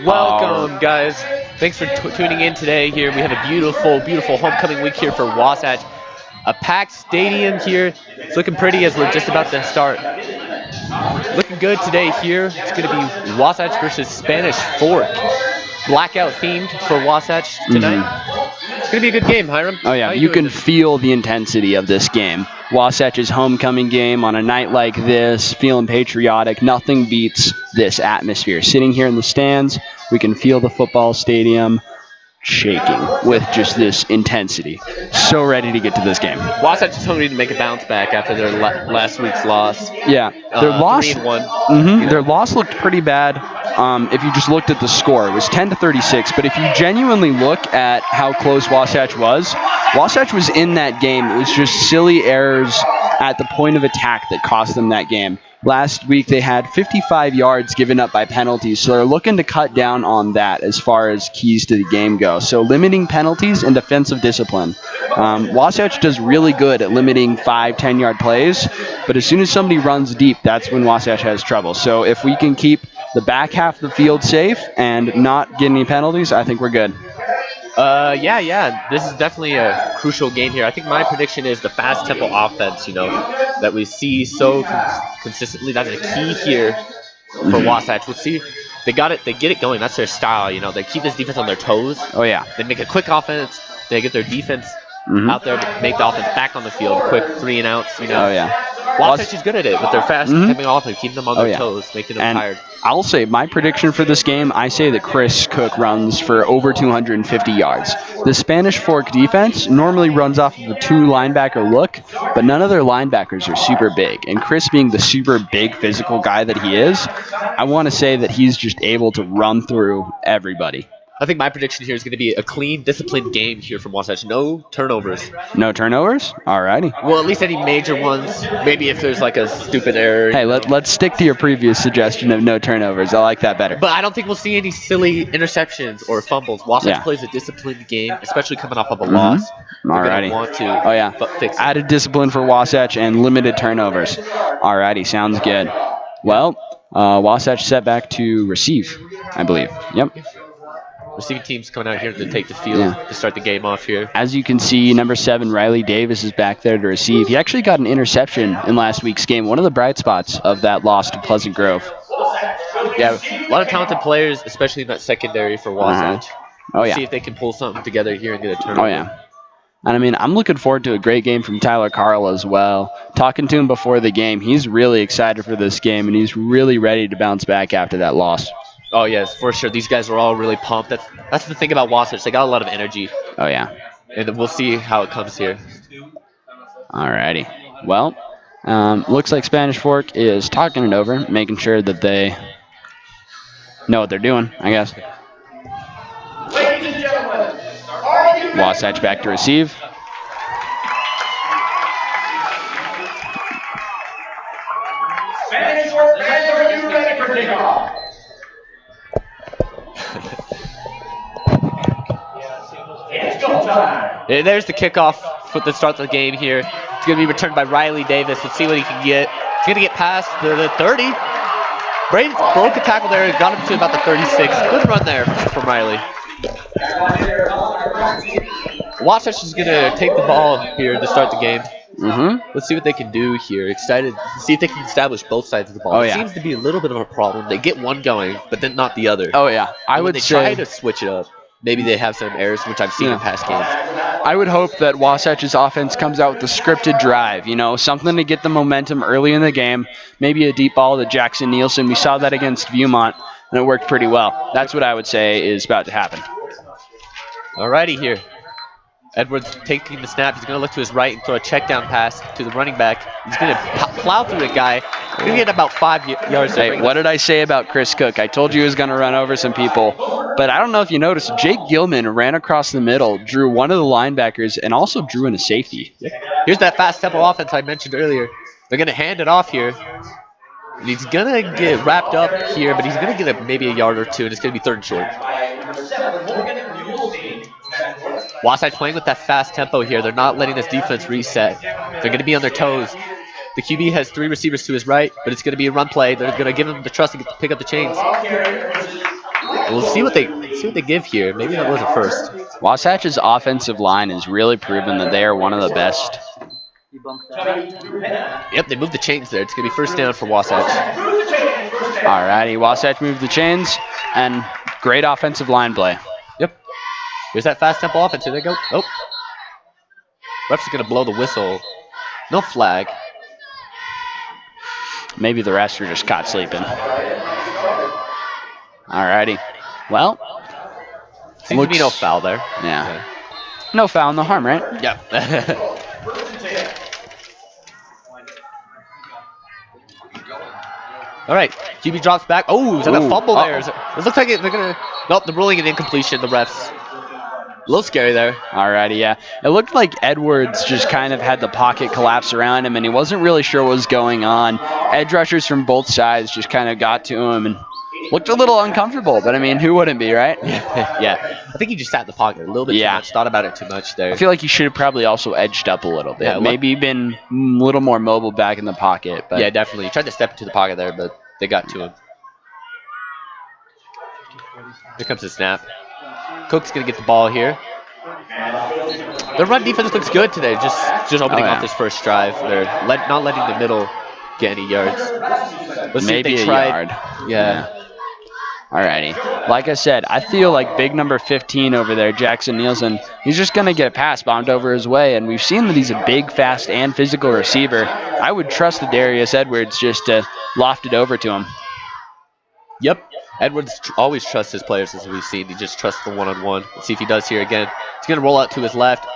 Welcome, guys. Thanks for tuning in today. Here we have a beautiful, beautiful homecoming week here for Wasatch. A packed stadium here. It's looking pretty as we're just about to start. Looking good today here. It's going to be Wasatch versus Spanish Fork. Blackout themed for Wasatch tonight. It's going to be a good game, Hiram. Oh, yeah. You can feel the intensity of this game. Wasatch's homecoming game on a night like this, feeling patriotic. Nothing beats this atmosphere. Sitting here in the stands, we can feel the football stadium shaking with just this intensity. So ready to get to this game. Wasatch is hungry to make a bounce back after their last week's loss. Yeah, their loss. 3-1. Their loss looked pretty bad. If you just looked at the score, it was 10-36. But if you genuinely look at how close Wasatch was in that game. It was just silly errors at the point of attack that cost them that game. Last week, they had 55 yards given up by penalties, so they're looking to cut down on that as far as keys to the game go. So limiting penalties and defensive discipline. Wasatch does really good at limiting 5-10-yard plays, but as soon as somebody runs deep, that's when Wasatch has trouble. So if we can keep the back half of the field safe and not get any penalties, I think we're good. Yeah. This is definitely a crucial game here. I think my prediction is the fast tempo offense, that we see so consistently. That's a key here for Wasatch. We'll see. They got it. They get it going. That's their style. They keep this defense on their toes. Oh, yeah. They make a quick offense. They get their defense out there to make the offense back on the field. Quick 3-and-outs. Oh, yeah. Wasatch is good at it, but they're fast coming off and keeping them on their toes, making them tired. I'll say my prediction for this game, I say that Chris Cook runs for over 250 yards. The Spanish Fork defense normally runs off of a 2-linebacker look, but none of their linebackers are super big. And Chris being the super big physical guy that he is, I want to say that he's just able to run through everybody. I think my prediction here is going to be a clean, disciplined game here from Wasatch. No turnovers. No turnovers? Alrighty. Well, at least any major ones. Maybe if there's like a stupid error. Hey, let's stick to your previous suggestion of no turnovers. I like that better. But I don't think we'll see any silly interceptions or fumbles. Wasatch plays a disciplined game, especially coming off of a loss. Alrighty. Want to fix it. Added discipline for Wasatch and limited turnovers. Alrighty, sounds good. Well, Wasatch set back to receive, I believe. Yep. Receiving team's coming out here to take the field to start the game off here. As you can see, number 7, Riley Davis, is back there to receive. He actually got an interception in last week's game, one of the bright spots of that loss to Pleasant Grove. Yeah, a lot of talented players, especially in that secondary for Wasatch. Oh, yeah. See if they can pull something together here and get a turnover. Oh, yeah. And, I'm looking forward to a great game from Tyler Carl as well. Talking to him before the game, he's really excited for this game, and he's really ready to bounce back after that loss. Oh, yes, for sure. These guys are all really pumped. That's the thing about Wasatch. They got a lot of energy. Oh, yeah. And we'll see how it comes here. Alrighty. Well, looks like Spanish Fork is talking it over, making sure that they know what they're doing, I guess. Wasatch back to receive. Spanish Fork fans, are you ready for kickoff? And there's the kickoff for the start of the game here. It's going to be returned by Riley Davis. Let's see what he can get. He's going to get past the 30. Braden broke a tackle there and got him to about the 36. Good run there from Riley. Wasatch is going to take the ball here to start the game. Let's see what they can do here. Excited to see if they can establish both sides of the ball. It seems to be a little bit of a problem. They get one going, but then not the other. Oh, yeah. I would say try to switch it up. Maybe they have some errors, which I've seen in past games. I would hope that Wasatch's offense comes out with a scripted drive, something to get the momentum early in the game. Maybe a deep ball to Jackson Nielsen. We saw that against Viewmont, and it worked pretty well. That's what I would say is about to happen. Alrighty here. Edwards taking the snap. He's going to look to his right and throw a check down pass to the running back. He's going to plow through the guy. He's going to get about 5 yards. Hey, what did I say about Chris Cook? I told you he was going to run over some people. But I don't know if you noticed, Jake Gilman ran across the middle, drew one of the linebackers, and also drew in a safety. Here's that fast tempo offense I mentioned earlier. They're going to hand it off here. And he's going to get wrapped up here, but he's going to get maybe a yard or two, and it's going to be 3rd and short. Wasatch playing with that fast tempo here. They're not letting this defense reset. They're going to be on their toes. The QB has 3 receivers to his right, but it's going to be a run play. They're going to give him the trust to pick up the chains. We'll see what they give here. Maybe that was a first. Wasatch's offensive line has really proven that they are one of the best. Yep, they moved the chains there. It's going to be first down for Wasatch. Alrighty, Wasatch moved the chains, and great offensive line play. Yep. Here's that fast tempo offense. Here they go. Oh. Ref's going to blow the whistle. No flag. Maybe the rest are just caught sleeping. Alrighty. Well, seems to be no foul there. Yeah. No foul, no harm, right? Yeah. All right, QB drops back. Oh, is that a fumble there? It looks like they're going to... Nope, they're ruling an incompletion, the refs. A little scary there. Alrighty, yeah. It looked like Edwards just kind of had the pocket collapse around him, and he wasn't really sure what was going on. Edge rushers from both sides just kind of got to him and looked a little uncomfortable, but I mean, who wouldn't be, right? Yeah. I think he just sat in the pocket a little bit too much, thought about it too much there. I feel like he should have probably also edged up a little bit. Yeah, maybe been a little more mobile back in the pocket. But yeah, definitely. He tried to step into the pocket there, but they got to him. Here comes the snap. Cook's going to get the ball here. Their run defense looks good today, just opening off this first drive. They're not letting the middle get any yards. Let's maybe see if a they yard. Yeah. Alrighty. Like I said, I feel like big number 15 over there, Jackson Nielsen, he's just going to get a pass bombed over his way, and we've seen that he's a big, fast, and physical receiver. I would trust the Darius Edwards just to loft it over to him. Yep. Edwards always trusts his players, as we've seen. He just trusts the one-on-one. Let's see if he does here again. He's going to roll out to his left.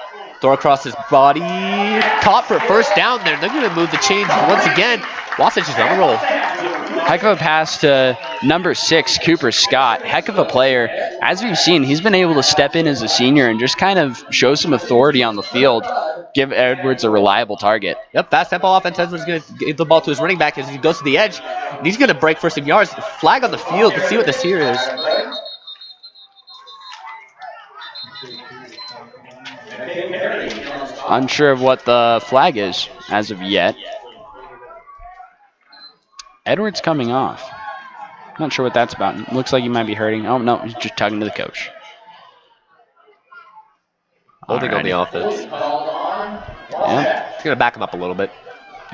Throw across his body. Caught for a first down there. They're going to move the chains once again. Wasatch is on the roll. Heck of a pass to number 6, Cooper Scott. Heck of a player. As we've seen, he's been able to step in as a senior and just kind of show some authority on the field. Give Edwards a reliable target. Yep, fast tempo offense. Edwards going to give the ball to his running back as he goes to the edge. And he's going to break for some yards. Flag on the field. Let's see what this here is. Unsure of what the flag is as of yet. Edwards coming off. Not sure what that's about. Looks like he might be hurting. Oh, no, he's just talking to the coach. Holding on the offense. Yeah. He's going to back him up a little bit.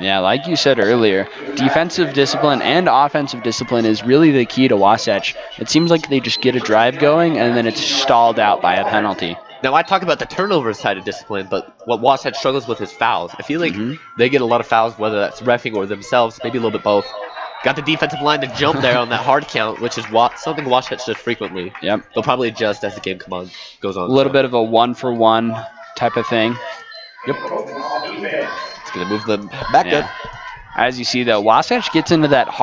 Yeah, like you said earlier, defensive discipline and offensive discipline is really the key to Wasatch. It seems like they just get a drive going, and then it's stalled out by a penalty. Now, I talk about the turnover side of discipline, but what Wasatch struggles with is fouls. I feel like they get a lot of fouls, whether that's reffing or themselves, maybe a little bit both. Got the defensive line to jump there on that hard count, which is something Wasatch does frequently. Yep. They'll probably adjust as the game goes on. A little bit of a one-for-one type of thing. Yep. It's going to move them back up. As you see, though, Wasatch gets into that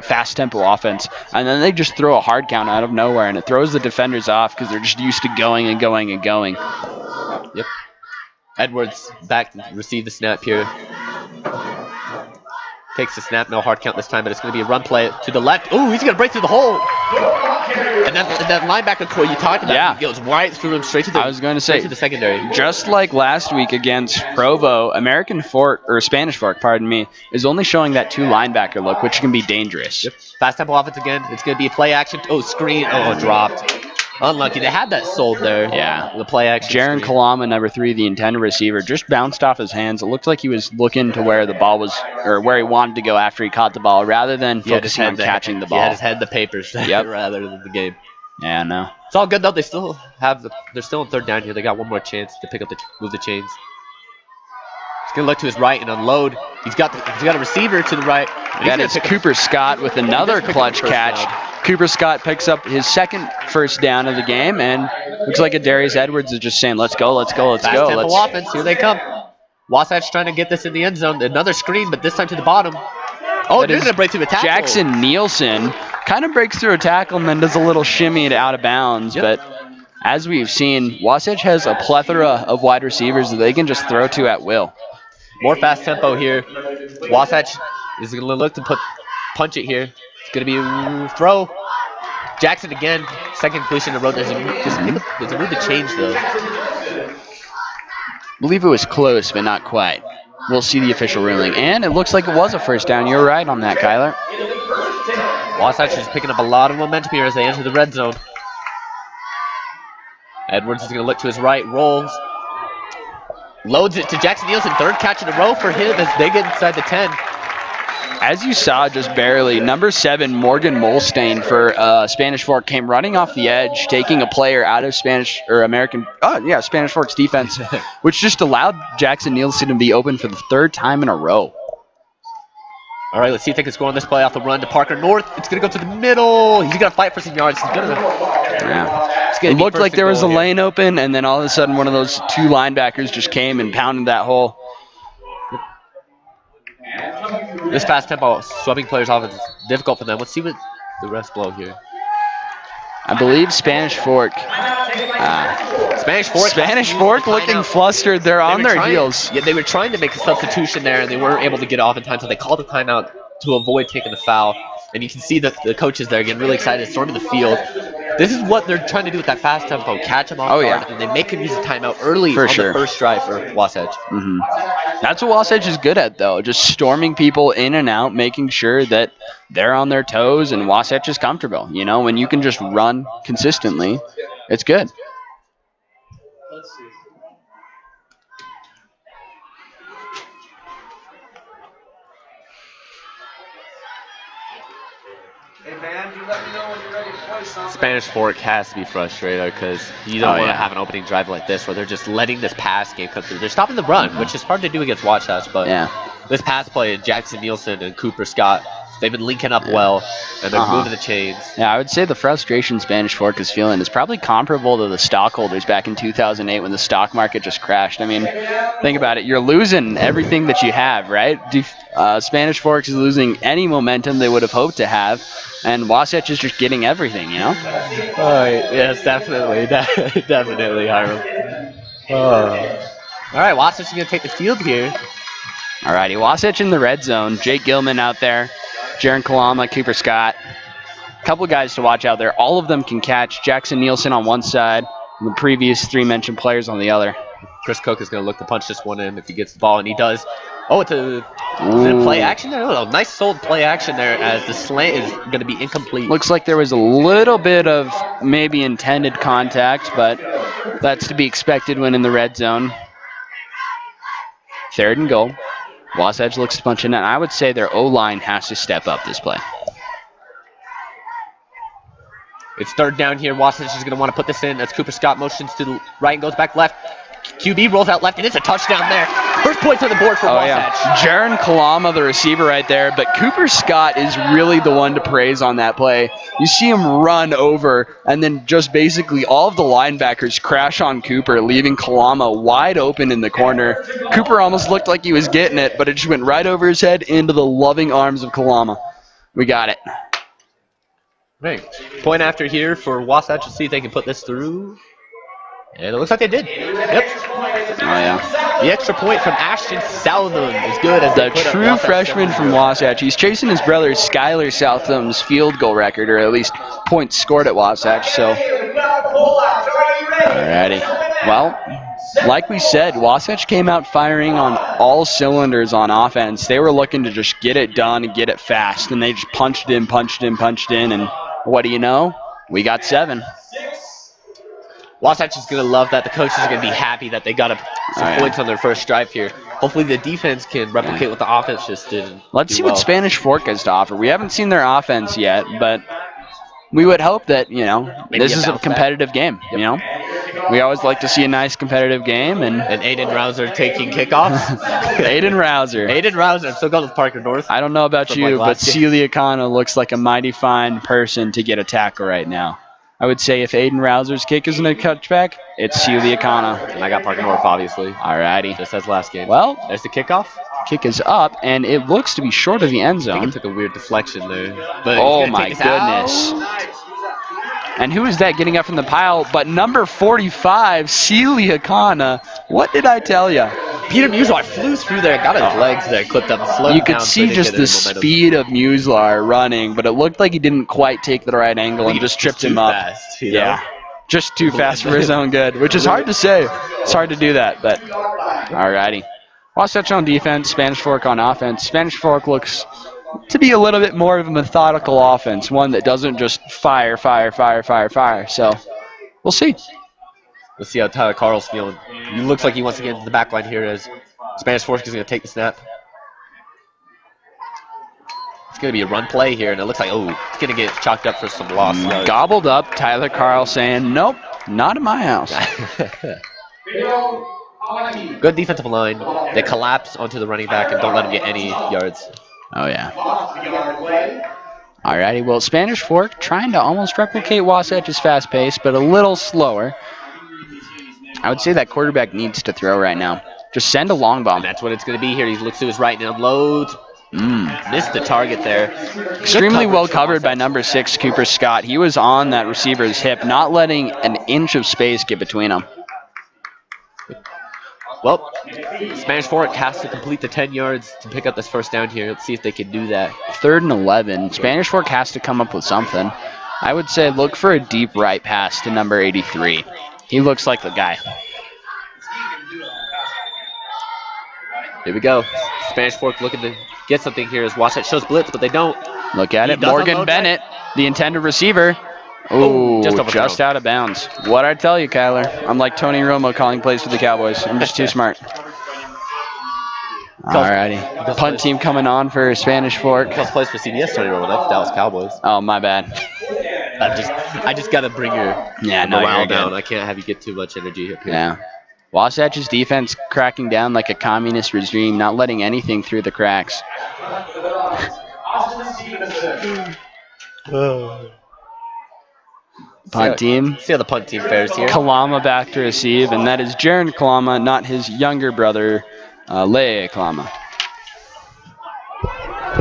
fast tempo offense, and then they just throw a hard count out of nowhere, and it throws the defenders off because they're just used to going and going and going. Yep. Edwards back to receive the snap here. Takes the snap, no hard count this time, but it's going to be a run play to the left. Ooh, he's going to break through the hole. And that linebacker core you talked about, he goes right through him straight to the secondary. Just like last week against Provo, Spanish Fork, is only showing that 2 linebacker look, which can be dangerous. Yep. Fast tempo offense again. It's going to be a play action. Oh, screen. Oh, dropped. Unlucky. They had that sold there. Yeah. The play action. Jaron Kalama, number 3, the intended receiver, just bounced off his hands. It looked like he was looking to where the ball was, or where he wanted to go after he caught the ball, rather than focusing on catching the ball. He had his head in the papers rather than the game. Yeah, no. It's all good though. They still they're still on third down here. They got one more chance to move the chains. He's gonna look to his right and unload. He's got a receiver to the right. That is Cooper Scott with another clutch catch. Cooper Scott picks up his second first down of the game, and looks like Darius Edwards is just saying, "Let's go, let's go, let's go." Fast tempo offense. Here they come. Wasatch trying to get this in the end zone. Another screen, but this time to the bottom. Oh, they're going to break through the tackle. Jackson Nielsen kind of breaks through a tackle and then does a little shimmy to out of bounds. But as we've seen, Wasatch has a plethora of wide receivers that they can just throw to at will. More fast tempo here. Wasatch is going to look to punch it here. It's going to be a throw. Jackson again. Second completion in a row. There's a move to change, though. I believe it was close, but not quite. we'll see the official ruling. And it looks like it was a first down. You're right on that, Kyler. Wasatch is picking up a lot of momentum here as they enter the red zone. Edwards is going to look to his right, rolls. Loads it to Jackson Nielsen, third catch in a row for him as they get inside the 10. As you saw just barely, number 7, Morgan Molstein for Spanish Fork came running off the edge, taking a player out of Spanish Fork's defense, which just allowed Jackson Nielsen to be open for the 3rd time in a row. All right, let's see if they can score on this play off the run to Parker North. It's going to go to the middle. He's going to fight for some yards. He's going to. Yeah. It looked like there was a lane open, and then all of a sudden one of those 2 linebackers just came and pounded that hole. This fast tempo sweeping players off is difficult for them. Let's see what the refs blow here. I believe Spanish Fork. Spanish Fork looking flustered. They're on their heels. Yeah, they were trying to make a substitution there, and they weren't able to get off in time, so they called a timeout to avoid taking the foul. And you can see that the coaches there getting really excited, storming the field. This is what they're trying to do with that fast tempo, catch them off guard, and they make him use a timeout early on the first drive for Wasatch. That's what Wasatch is good at, though, just storming people in and out, making sure that they're on their toes and Wasatch is comfortable. You know, when you can just run consistently, it's good. Hey, man, you let me know when you're ready to play something. Spanish Fork has to be frustrated because you don't want to have an opening drive like this where they're just letting this pass game come through. They're stopping the run, which is hard to do against Wasatch, but this pass play, Jackson Nielsen and Cooper Scott, they've been linking up well, and they're moving the chains. Yeah, I would say the frustration Spanish Fork is feeling is probably comparable to the stockholders back in 2008 when the stock market just crashed. I mean, think about it. You're losing everything that you have, right? Spanish Fork is losing any momentum they would have hoped to have, and Wasatch is just getting everything, you know? Yes, definitely. Definitely, Hiram. All right, Wasatch is going to take the field here. All righty, Wasatch in the red zone. Jake Gilman out there. Jaron Kalama, Cooper Scott. A couple of guys to watch out there. All of them can catch. Jackson Nielsen on one side, and the previous 3 mentioned players on the other. Chris Cook is going to look to punch this one in if he gets the ball, and he does. Oh, is it a play action there? Oh, nice sold play action there as the slant is going to be incomplete. Looks like there was a little bit of maybe intended contact, but that's to be expected when in the red zone. 3rd and goal. Wasatch looks to punch in, and I would say their O-line has to step up this play. It's 3rd down here. Wasatch is going to want to put this in as Cooper Scott motions to the right and goes back left. QB rolls out left, and it's a touchdown there. First points on the board for Wasatch. Jaron Kalama, the receiver right there, but Cooper Scott is really the one to praise on that play. You see him run over, and then just basically all of the linebackers crash on Cooper, leaving Kalama wide open in the corner. Cooper almost looked like he was getting it, but it just went right over his head into the loving arms of Kalama. We got it. Right. Point after here for Wasatch to see if they can put this through. And it looks like they did. Yep. Oh, yeah. The extra point from Ashton Southam is good as the true freshman from Wasatch. He's chasing his brother Skylar Southam's field goal record, or at least points scored at Wasatch. So, alrighty. Well, like we said, Wasatch came out firing on all cylinders on offense. They were looking to just get it done and get it fast, and they just punched in, and what do you know? We got 7. Wasatch is going to love that. The coaches are going to be happy that they got some points on their first drive here. Hopefully the defense can replicate what the offense just did. Let's see what Spanish Fork has to offer. We haven't seen their offense yet, but we would hope that, you know, maybe this is a competitive game, you know. We always like to see a nice competitive game. And Aiden Rouser taking kickoff. Aiden Rouser. I'm still going with Parker North. I don't know about you, but Celia Kana looks like a mighty fine person to get a tackle right now. I would say if Aiden Rouser's kick isn't a touchback, it's Celia Kana. And I got Parker North, obviously. Alrighty. Just as last game. Well, there's the kickoff. Kick is up, and it looks to be short of the end zone. I think it took a weird deflection there. But oh, my goodness. And who is that getting up from the pile? But number 45, Celia Kana. What did I tell you? Peter Muslar flew through there, got his legs there, clipped up and slowed. You could see just the speed of Muslar running, but it looked like he didn't quite take the right angle and just tripped him up. Fast, you know? Just too fast for his own good, which is hard to say. It's hard to do that, but alrighty. Wasatch on defense, Spanish Fork on offense. Spanish Fork looks to be a little bit more of a methodical offense, one that doesn't just fire. So we'll see. Let's see how Tyler Carl's feeling. He looks like he wants to get into the back line here as Spanish Fork is going to take the snap. It's going to be a run play here, and it looks like, it's going to get chalked up for some loss. Gobbled up, Tyler Carl saying, nope, not in my house. Good defensive line. They collapse onto the running back and don't let him get any yards. Oh, yeah. Alrighty, well, Spanish Fork trying to almost replicate Wasatch's fast pace, but a little slower. I would say that quarterback needs to throw right now. Just send a long bomb. And that's what it's going to be here. He looks to his right and unloads. Missed the target there. Extremely well covered by number 6, Cooper Scott. He was on that receiver's hip, not letting an inch of space get between them. Well, Spanish Fork has to complete the 10 yards to pick up this first down here. Let's see if they can do that. 3rd and 11. Spanish Fork has to come up with something. I would say look for a deep right pass to number 83. He looks like the guy. Here we go. Spanish Fork looking to get something here as Wasatch shows blitz, but they don't. Look at it. Morgan Bennett, the intended receiver. Ooh, just out of bounds. What'd I tell you, Kyler? I'm like Tony Romo calling plays for the Cowboys. I'm just too smart. Alrighty. Punt team coming on for Spanish Fork. Calls plays for CBS, Tony Romo. That's Dallas Cowboys. Oh, my bad. I just got to bring your morale down. I can't have you get too much energy up here. Yeah. Wasatch's defense cracking down like a communist regime, not letting anything through the cracks. Punt team. See how the punt team fares here. Kalama back to receive, and that is Jaron Kalama, not his younger brother, Leye Kalama.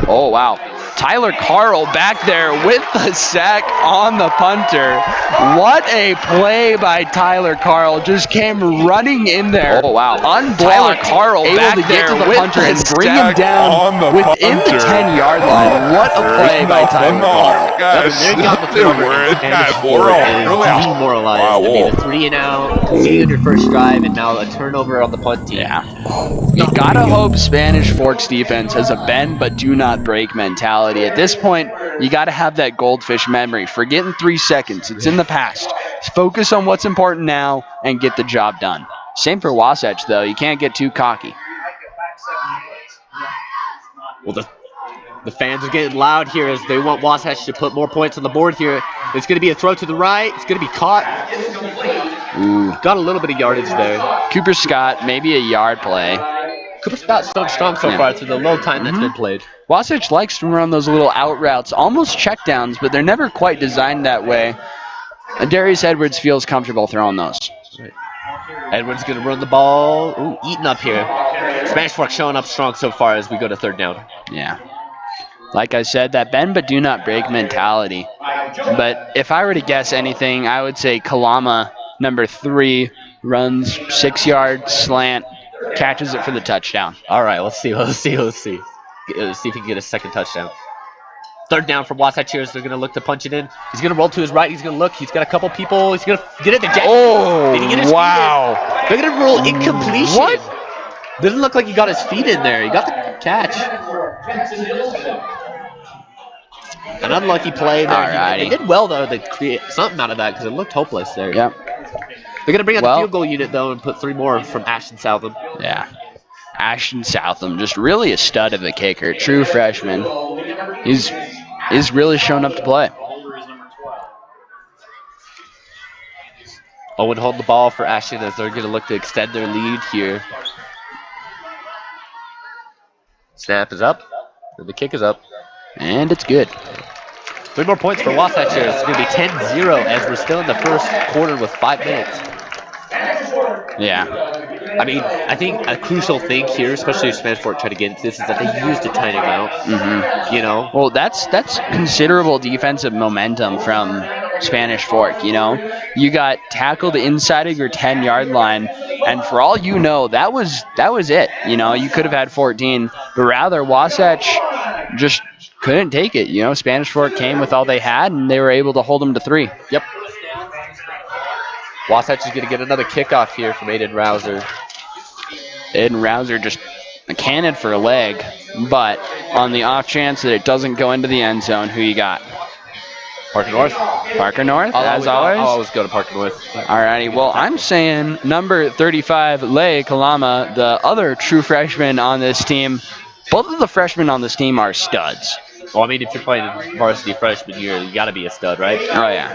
Oh, wow. Tyler Carl back there with the sack on the punter. What a play by Tyler Carl. Just came running in there. Oh, wow. Unblocked. Tyler Carl able back to get to the punter and bring him down within the 10-yard line. What a play by Tyler Carl. Guys, They're got the turnover and demoralized. I mean, a 3-and-out, completed your first drive, and now a turnover on the punt team. Yeah. You gotta hope Spanish Fork's defense has a bend but do not break mentality. At this point, you gotta have that goldfish memory. Forget in 3 seconds. It's in the past. Focus on what's important now and get the job done. Same for Wasatch, though. You can't get too cocky. Well, the fans are getting loud here as they want Wasatch to put more points on the board here. It's going to be a throw to the right. It's going to be caught. Ooh. Got a little bit of yardage there. Cooper Scott, maybe a yard play. Cooper Scott's so strong so far through the little time that's been played. Wasatch likes to run those little out routes, almost checkdowns, but they're never quite designed that way. And Darius Edwards feels comfortable throwing those. Right. Edwards going to run the ball. Ooh, eating up here. Spanish Fork showing up strong so far as we go to 3rd down. Yeah. Like I said, that bend but do not break mentality. But if I were to guess anything, I would say Kalama, number 3, runs 6-yard slant, catches it for the touchdown. All right, let's see. Let's see if he can get a second touchdown. 3rd down from Wasatch here. They're going to look to punch it in. He's going to roll to his right. He's going to look. He's got a couple people. He's going to get it to Jack. Oh, did he get his wow. feet in? They're going to roll incompletion. What? Doesn't look like he got his feet in there. He got the catch. An unlucky play there. They did well, though, to create something out of that because it looked hopeless there. Yep. They're going to bring out the field goal unit, though, and put 3 more from Ashton Southam. Yeah. Ashton Southam, just really a stud of a kicker. True freshman. He's really shown up to play. Owen holding the ball for Ashton as they're going to look to extend their lead here. Snap is up, and the kick is up. And it's good. 3 more points for Wasatch here. It's going to be 10-0 as we're still in the first quarter with 5 minutes. Yeah. I mean, I think a crucial thing here, especially if Spanish Fork try to get into this, is that they used a timeout. Mm-hmm. You know? Well, that's considerable defensive momentum from Spanish Fork, you know? You got tackled inside of your 10-yard line, and for all you know, that was it. You know, you could have had 14, but rather Wasatch just couldn't take it. You know, Spanish Fork came with all they had, and they were able to hold them to 3. Yep. Wasatch is going to get another kickoff here from Aiden Rouser. Aiden Rouser just a cannon for a leg, but on the off chance that it doesn't go into the end zone, who you got? Parker North. Parker North, as always. I'll always go to Parker North. Alrighty, well, I'm saying number 35, Lei Kalama, the other true freshman on this team. Both of the freshmen on this team are studs. Well, I mean, if you're playing varsity freshman year, you got to be a stud, right? Oh, yeah.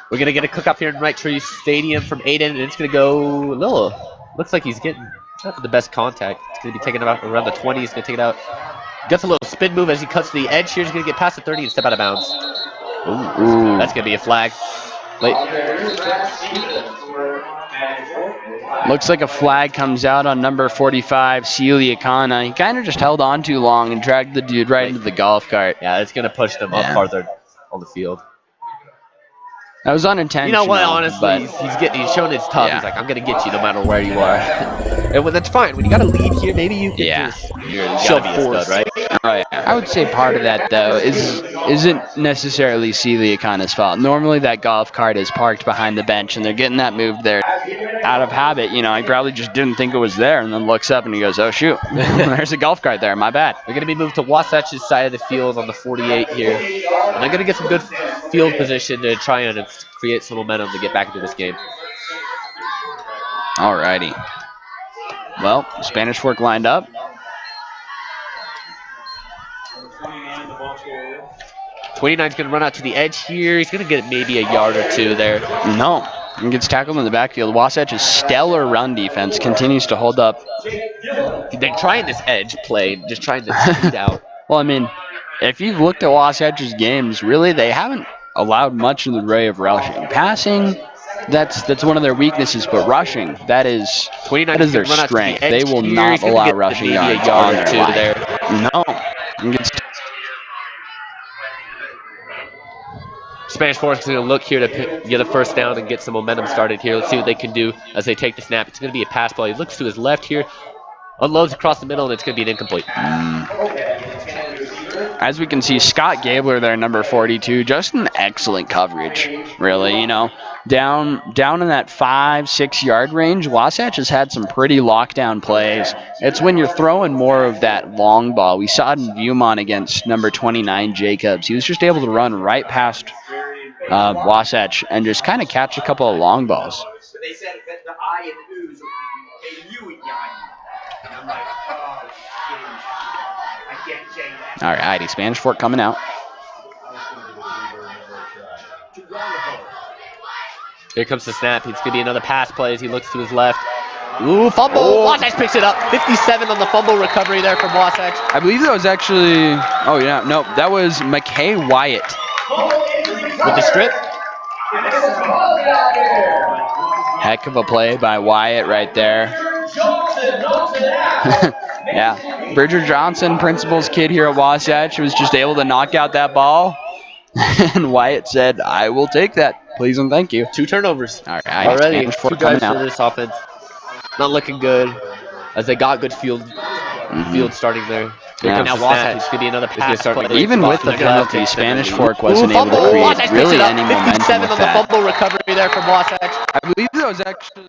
We're going to get a cook-off here in Wright Tree Stadium from Aiden, and it's going to go a little. Looks like he's getting not the best contact. It's going to be taken about around the 20. He's going to take it out. Gets a little spin move as he cuts to the edge here. He's going to get past the 30 and step out of bounds. Ooh. That's going to be a flag. Looks like a flag comes out on number 45, Celia Kana. He kind of just held on too long and dragged the dude right into the golf cart. Yeah, it's going to push them up farther on the field. That was unintentional. You know what, honestly, he's showing his tough. Yeah. He's like, I'm going to get you no matter where you are. And that's fine. When you got to lead here, maybe you can just show force, right? Right. I would say part of that, though, isn't necessarily Celia Kana's fault. Normally that golf cart is parked behind the bench, and they're getting that move there out of habit. You know, he probably just didn't think it was there, and then looks up and he goes, oh, shoot, there's a golf cart there. My bad. They're going to be moved to Wasatch's side of the field on the 48 here. And they're going to get some good field position to try and create some momentum to get back into this game. Alrighty. Well, Spanish Fork lined up. 29's going to run out to the edge here. He's going to get maybe a yard or two there. No. He gets tackled in the backfield. Wasatch's stellar run defense continues to hold up. They're trying this edge play, just trying to speed out. Well, I mean, if you've looked at Wasatch's games, really, they haven't allowed much in the way of rushing. Passing, that's one of their weaknesses, but rushing, that is their strength. They will not allow rushing yards on their line. There. No. Spanish Fork is going to look here to get a first down and get some momentum started here. Let's see what they can do as they take the snap. It's going to be a pass play. He looks to his left here, unloads across the middle, and it's going to be an incomplete. As we can see, Scott Gabler there, number 42, just an excellent coverage, really. You know, down in that 5-6 yard range, Wasatch has had some pretty lockdown plays. It's when you're throwing more of that long ball. We saw it in Viewmont against number 29, Jacobs. He was just able to run right past Wasatch and just kind of catch a couple of long balls. They said that the I and the ooze are you and and I'm like, oh, I can't say that. All righty, Spanish Fork coming out. Here comes the snap. It's going to be another pass play as he looks to his left. Ooh, fumble. Oh. Wasatch picks it up. 57 on the fumble recovery there from Wasatch. I believe that was actually, that was McKay Wyatt. With the strip. Heck of a play by Wyatt right there. Yeah, Bridger Johnson, principal's kid here at Wasatch, was just able to knock out that ball. And Wyatt said, I will take that. Please and thank you. 2 turnovers. All right. Already. 2 drives for this offense. Not looking good as they got good field starting there. Now Wasatch is going to be another pass play. Even with the penalty, Spanish Fork wasn't able to create really any momentum 57 on the fumble recovery there from Wasatch. I believe that was actually...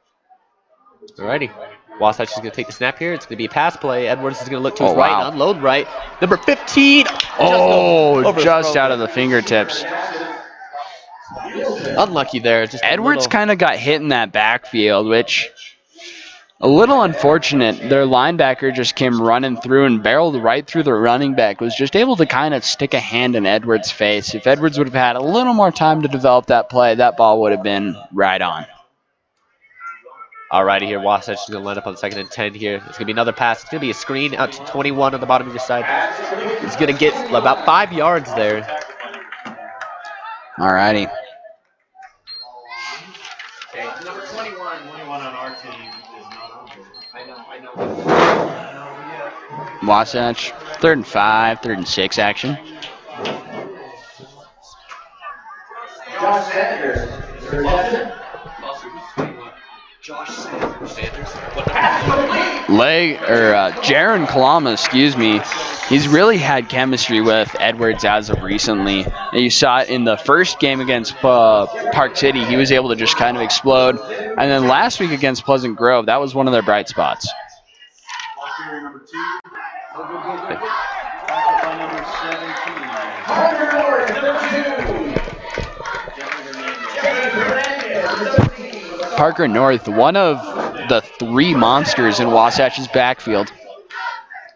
Alrighty. Wasatch is going to take the snap here. It's going to be a pass play. Edwards is going to look to his right and unload right. Number 15. Just out of the fingertips. Unlucky there. Just Edwards kind of got hit in that backfield, which... a little unfortunate. Their linebacker just came running through and barreled right through the running back. Was just able to kind of stick a hand in Edwards' face. If Edwards would have had a little more time to develop that play, that ball would have been right on. Alrighty, here Wasatch is going to line up on 2nd and 10 here. It's going to be another pass. It's going to be a screen out to 21 on the bottom of your side. He's going to get about 5 yards there. Alrighty. Okay, number 21 on our team. I know. Wasatch, 3rd and 5, 3rd and 6 action. Josh Sanders. Josh Sanders. Jaron Kalama, excuse me. He's really had chemistry with Edwards as of recently. You saw it in the first game against Park City. He was able to just kind of explode. And then last week against Pleasant Grove, that was one of their bright spots. Parker North, one of the 3 monsters in Wasatch's backfield.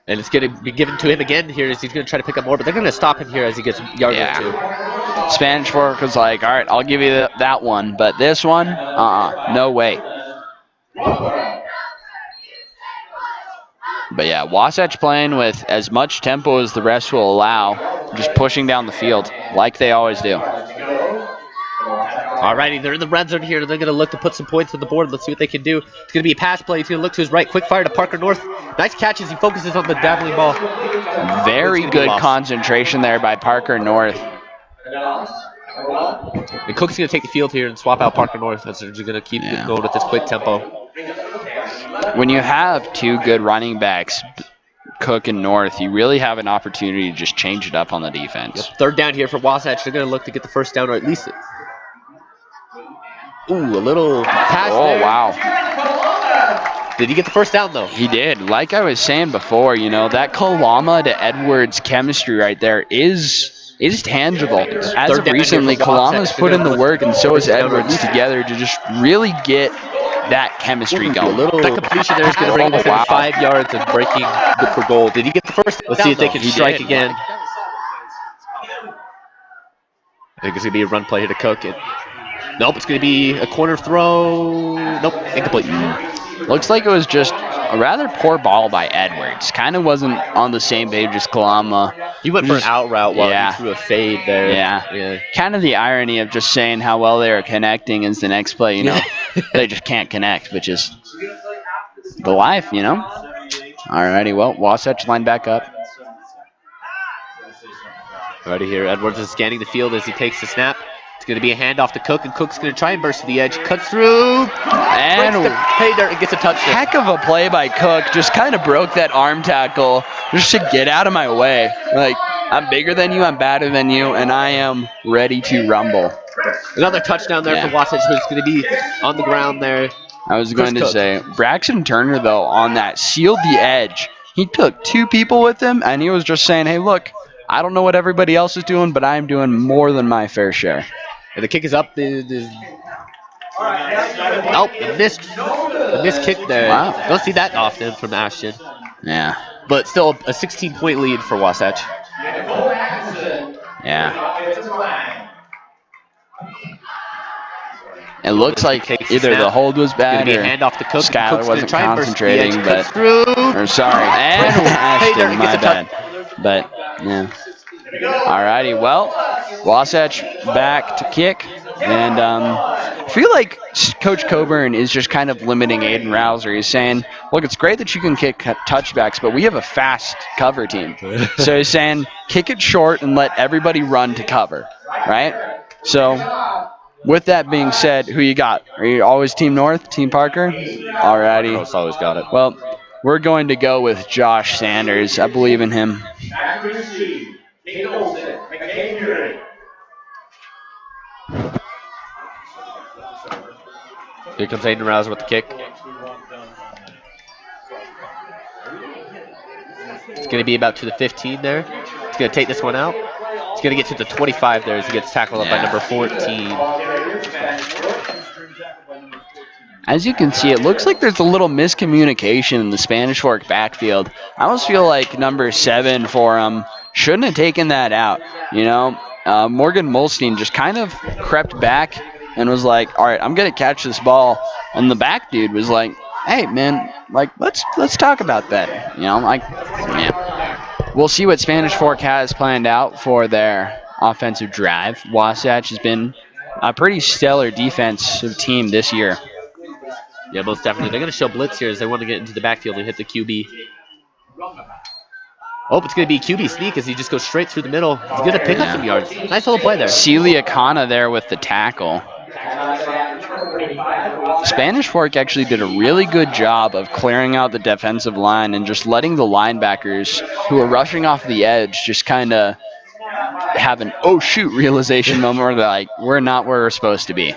And it's going to be given to him again here as he's going to try to pick up more, but they're going to stop him here as he gets yarded too. Spanish Fork was like, all right, I'll give you that one, but this one, no way. But yeah, Wasatch playing with as much tempo as the rest will allow, just pushing down the field like they always do. Alrighty, they're in the red zone here. They're going to look to put some points on the board. Let's see what they can do. It's going to be a pass play. He's going to look to his right. Quick fire to Parker North. Nice catch as he focuses on the dabbling ball. Very good concentration there by Parker North. And Cook's going to take the field here and swap out Parker North. That's they're going to keep going with this quick tempo. When you have 2 good running backs, Cook and North, you really have an opportunity to just change it up on the defense. Yep, third down here for Wasatch. They're going to look to get the first down, or at least a little pass there. Wow. Did he get the first down, though? He did. Like I was saying before, that Kalama to Edwards chemistry right there is tangible. As of recently, Kalama's put in the work, and so has Edwards together to just really get that chemistry going. That completion there is going to bring him within 5 yards of breaking for goal. Did he get the first? Let's see if they can strike again. I think it's going to be a run play here to Cook. Nope, it's going to be a corner throw. Nope, incomplete. Looks like it was just a rather poor ball by Edwards. Kind of wasn't on the same page as Kalama. He went for an out route while he threw a fade there. Yeah. Kind of the irony of just saying how well they were connecting is the next play, they just can't connect, which is the life, Alrighty, well, Wasatch line back up. Alrighty here, Edwards is scanning the field as he takes the snap. It's going to be a handoff to Cook, and Cook's going to try and burst to the edge. Cuts through, and gets a touchdown. Heck of a play by Cook. Just kind of broke that arm tackle just to get out of my way. Like, I'm bigger than you, I'm badder than you, and I am ready to rumble. Another touchdown there for Wasatch, who's going to be on the ground there. I was going to say, Braxton Turner, though, on that sealed the edge. He took 2 people with him, and he was just saying, hey, look, I don't know what everybody else is doing, but I'm doing more than my fair share. And the kick is up. The missed kick there. Wow. Don't see that often from Ashton. Yeah. But still a 16-point lead for Wasatch. Yeah. It looks like either the hold was bad or Skyler wasn't concentrating, but Ashton, my bad. But yeah. Alrighty, well, Wasatch back to kick, and I feel like Coach Coburn is just kind of limiting Aiden Rouser. He's saying, look, it's great that you can kick touchbacks, but we have a fast cover team. So he's saying, kick it short and let everybody run to cover, right? So with that being said, who you got? Are you always Team North, Team Parker? Alrighty. North's always got it. Well, we're going to go with Josh Sanders. I believe in him. Here comes Aiden Rouser with the kick. It's going to be about to the 15 there. It's going to take this one out. It's going to get to the 25 there as he gets tackled up by number 14. As you can see, it looks like there's a little miscommunication in the Spanish Fork backfield. I almost feel like number 7 for him shouldn't have taken that out. Morgan Molstein just kind of crept back and was like, all right, I'm going to catch this ball. And the back dude was like, hey, man, let's talk about that. We'll see what Spanish Fork has planned out for their offensive drive. Wasatch has been a pretty stellar defensive team this year. Yeah, most definitely. They're going to show blitz here as they want to get into the backfield and hit the QB. Oh, it's going to be QB sneak as he just goes straight through the middle. He's going to pick up some yards. Nice little play there. Celia Kana there with the tackle. Spanish Fork actually did a really good job of clearing out the defensive line and just letting the linebackers who are rushing off the edge just kind of have an oh shoot realization moment where they're like, we're not where we're supposed to be.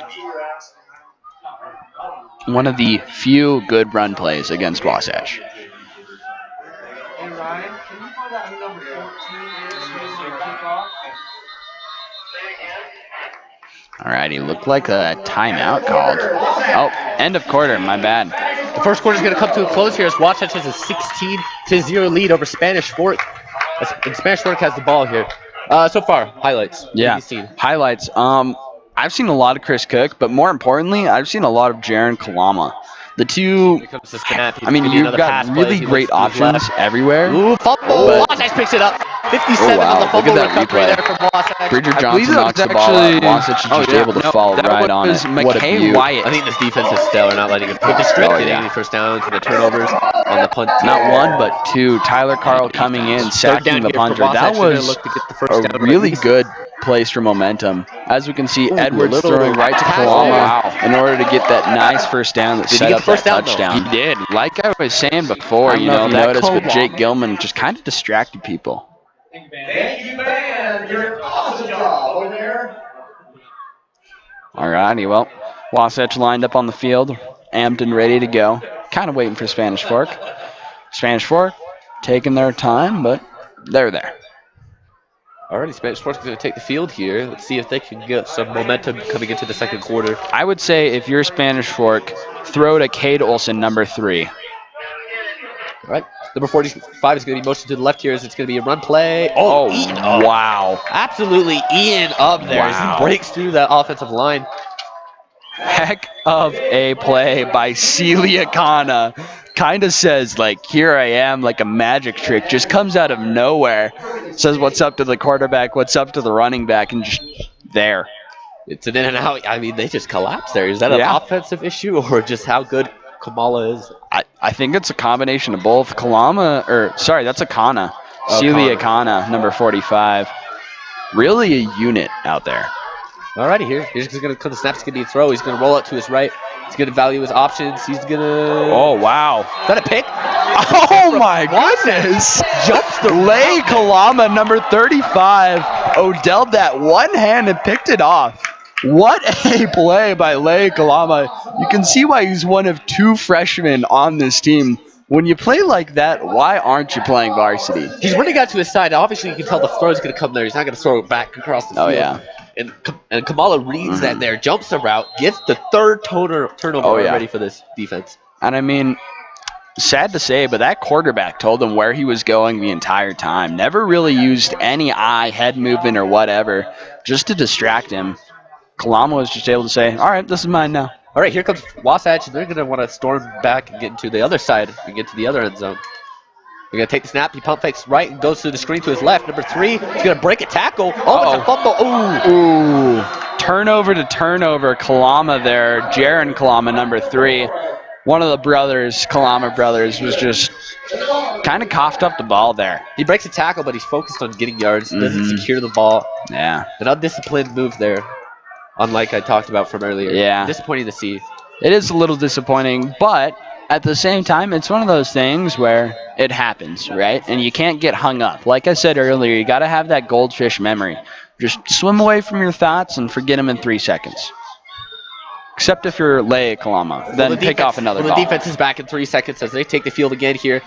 One of the few good run plays against Wasatch. Alrighty, looked like a timeout called. Oh, end of quarter, my bad. The first quarter is going to come to a close here as Wasatch has a 16-0 lead over Spanish Fork. And Spanish Fork has the ball here. So far, highlights. What have you seen? Highlights. I've seen a lot of Chris Cook, but more importantly, I've seen a lot of Jaron Kalama. The two, Here comes the snap. I mean, you've got really great options everywhere. Ooh, fumble. Wasatch picks it up. 57 on the fumble recovery there from Wasatch. Bridger Johnson knocks the ball out. Wasatch is just able to follow right on it. What a view. I think this defense is stellar, not letting him put distracted any first downs and the turnovers on the punt. Not one, but two. Tyler Carl coming in, sacking the punter. That was a really good place for momentum. As we can see, Edwards throwing right to Kalama in order to get that nice first down that set up that touchdown. He did. Like I was saying before, you know, notice, but Jake Gilman just kind of distracted people. Thank you, man. You're an awesome job over there. Alrighty, well, Wasatch lined up on the field, amped and ready to go. Kind of waiting for Spanish Fork. Spanish Fork taking their time, but they're there. Alrighty, Spanish Fork is going to take the field here. Let's see if they can get some momentum coming into the second quarter. I would say if you're Spanish Fork, throw to Cade Olson, number 3. All right, number 45 is going to be motioned to the left here as it's going to be a run play. Oh, eaten up. Wow. Absolutely eaten up there as he breaks through that offensive line. Heck of a play by Celia Kana. Kind of says, like, here I am, like a magic trick. Just comes out of nowhere. Says what's up to the quarterback, what's up to the running back, and just there. It's an in and out. I mean, they just collapsed there. Is that an offensive issue or just how good Kamala is? I think it's a combination of both. That's a Kana. Celia Kana, number 45. Really a unit out there. Alrighty, here's going to come the snap. It's going to be a throw. He's going to roll it to his right. He's going to value his options. He's going to... Oh, wow. Is that a pick? Oh, my goodness. Jumps the Lay Kalama, number 35. Odell that one hand and picked it off. What a play by Lay Kalama. You can see why he's one of 2 freshmen on this team. When you play like that, why aren't you playing varsity? He's running out to his side. Obviously, you can tell the throw is going to come there. He's not going to throw it back across the field. Oh, yeah. And Kamala reads that there, jumps the route, gets the third turnover already for this defense. And I mean, sad to say, but that quarterback told him where he was going the entire time. Never really used any eye, head movement, or whatever, just to distract him. Kalama was just able to say, all right, this is mine now. All right, here comes Wasatch, and they're going to want to storm back and get into the other side and get to the other end zone. They're going to take the snap. He pump fakes right and goes through the screen to his left. Number 3, he's going to break a tackle. Oh, it's a fumble. Ooh. Turnover to turnover. Kalama there. Jaron Kalama, number 3. One of the brothers, Kalama brothers, was just kind of coughed up the ball there. He breaks a tackle, but he's focused on getting yards. Doesn't secure the ball. Yeah. An undisciplined move there, unlike I talked about from earlier. Yeah. Disappointing to see. It is a little disappointing, but at the same time, it's one of those things where it happens, right? And you can't get hung up. Like I said earlier, you got to have that goldfish memory. Just swim away from your thoughts and forget them in 3 seconds. Except if you're Lay Kalama. Then pick off another ball. The defense is back in 3 seconds as they take the field again here.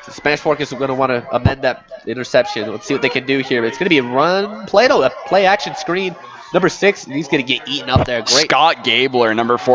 The Spanish Fork is going to want to amend that interception. Let's see what they can do here. It's going to be a run, a play action screen. Number 6, and he's going to get eaten up there. Great. Scott Gabler, number 4.